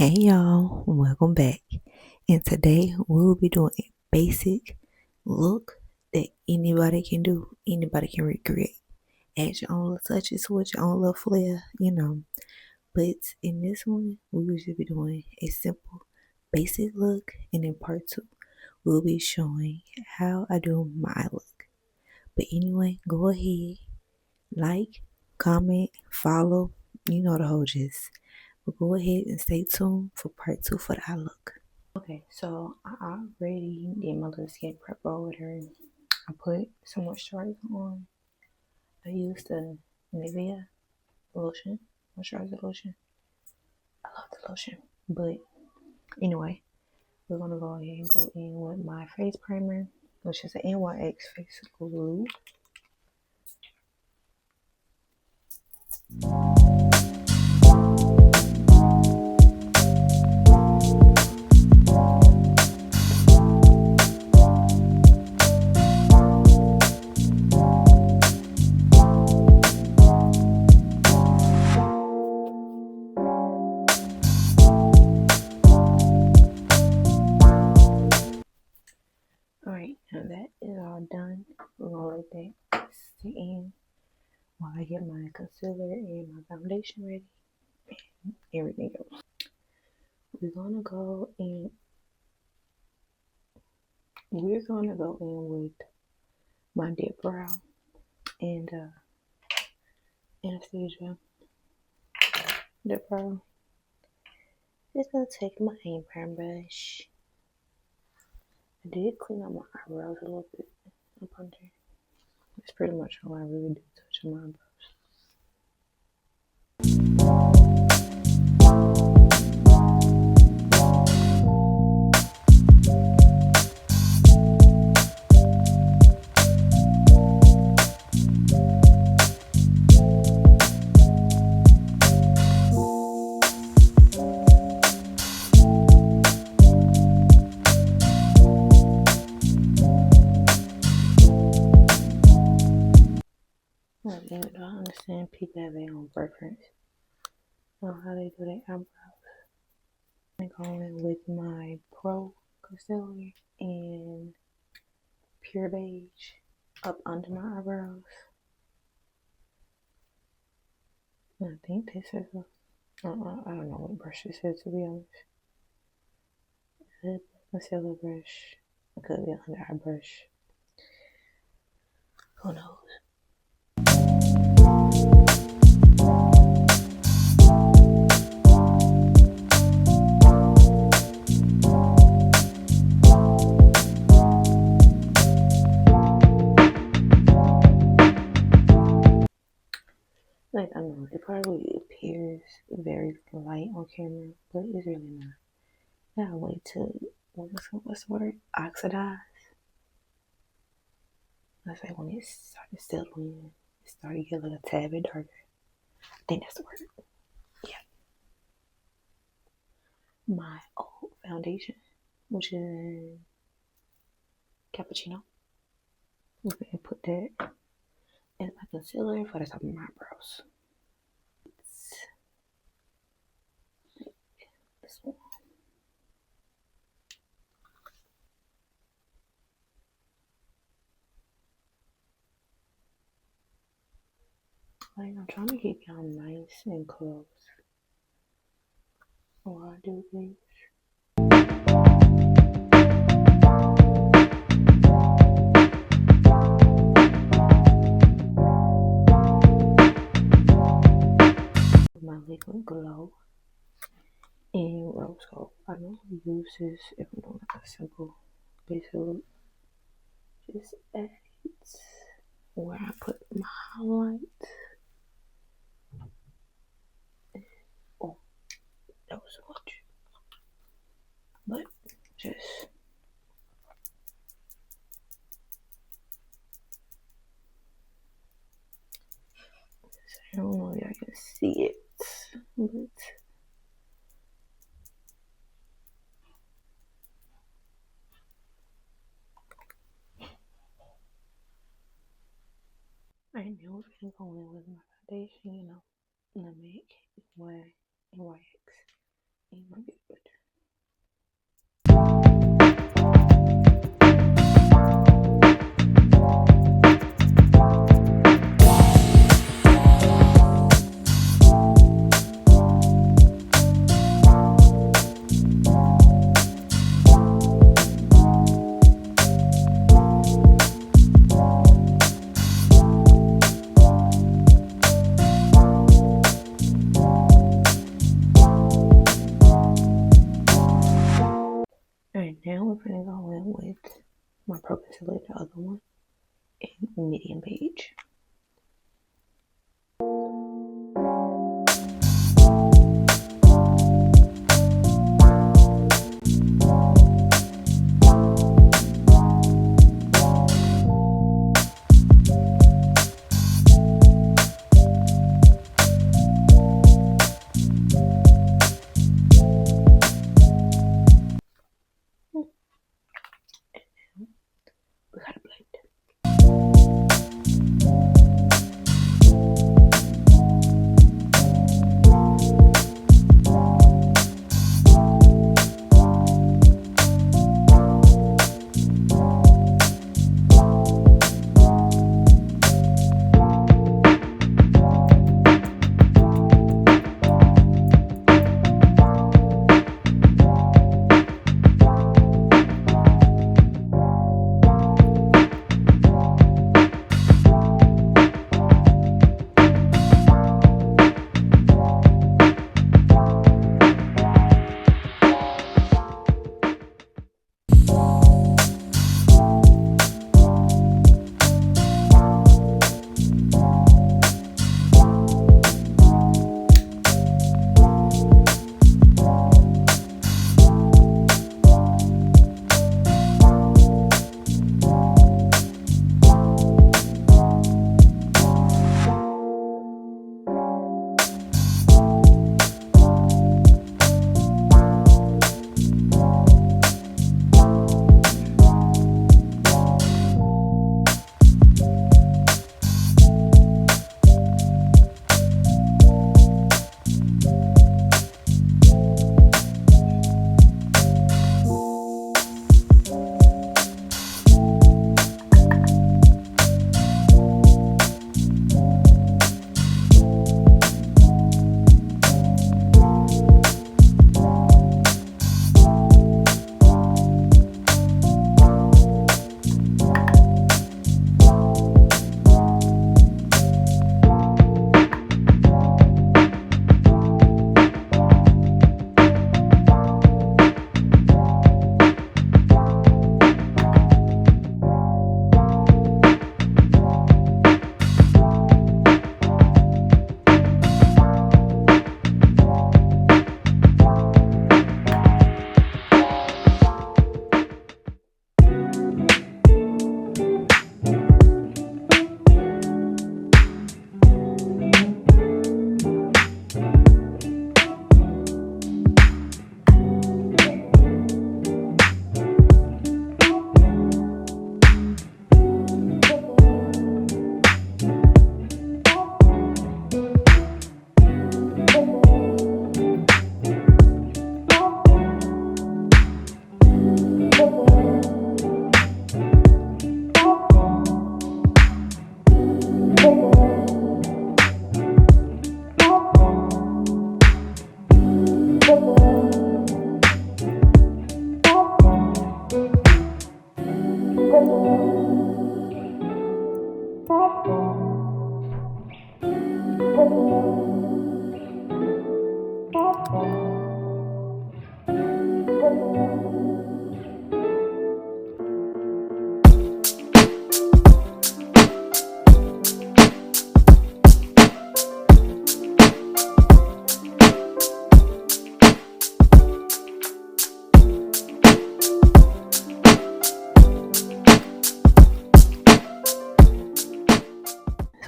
Hey y'all, welcome back. And today we'll be doing a basic look that anybody can do, anybody can recreate. Add your own little touches with your own little flair. But in this one, we will just be doing a simple basic look, and in part two, we'll be showing how I do my look. But anyway, go ahead, like, comment, follow, you know the whole gist. But go ahead and stay tuned for part two for the eye look. Okay, so I already did my little skin prep over there. I put some moisturizer on. I used the Nivea lotion, moisturizer lotion. I love the lotion. But anyway, we're gonna go ahead and go in with my face primer, which is an NYX face glue. Alright, now that is all done. We're gonna let that sit in while I get my concealer and my foundation ready and everything else. We're gonna go in with my dip brow and Anastasia dip brow. Just gonna take my airbrush brush. I did clean up my eyebrows a little bit up under. That's pretty much all I really do, touch my eyebrows. I understand people have their own preference on how they do their eyebrows. I'm going with my Pro Concealer and Pure Beige up under my eyebrows. I think this is I don't know what brush this is, to be honest. It's a concealer brush. It could be an under eye brush. Who knows? Like, I know it probably appears very light on camera, but it's really not. I gotta wait till what's the word? Oxidize. That's like when it started settling, it started to get a little tad bit darker. I think that's the word. Yeah. My old foundation, which is cappuccino. I'm gonna put that as my concealer for the top of my eyebrows. This one. Like, I'm trying to keep y'all nice and close while I do this. My liquid glow and rose gold. I normally use this if I'm doing like a simple basic look. Just add where I put my highlight. Oh, that was so much. But just I don't know if y'all can see it, but I know if I'm going with my foundation, Lamek NYX. And my beauty blender. Alright, now we're gonna go in with my purple select, the other one, in medium beige. We gotta blend.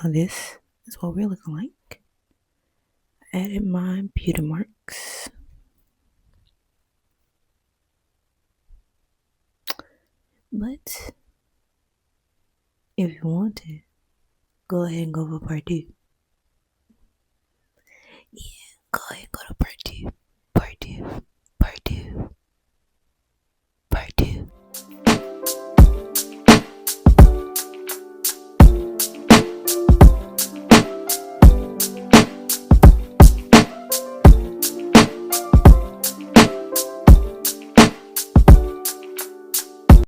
So this is what we're looking like. I added my beauty marks. But if you want to, go ahead and go for part two. Yeah, go ahead and go to part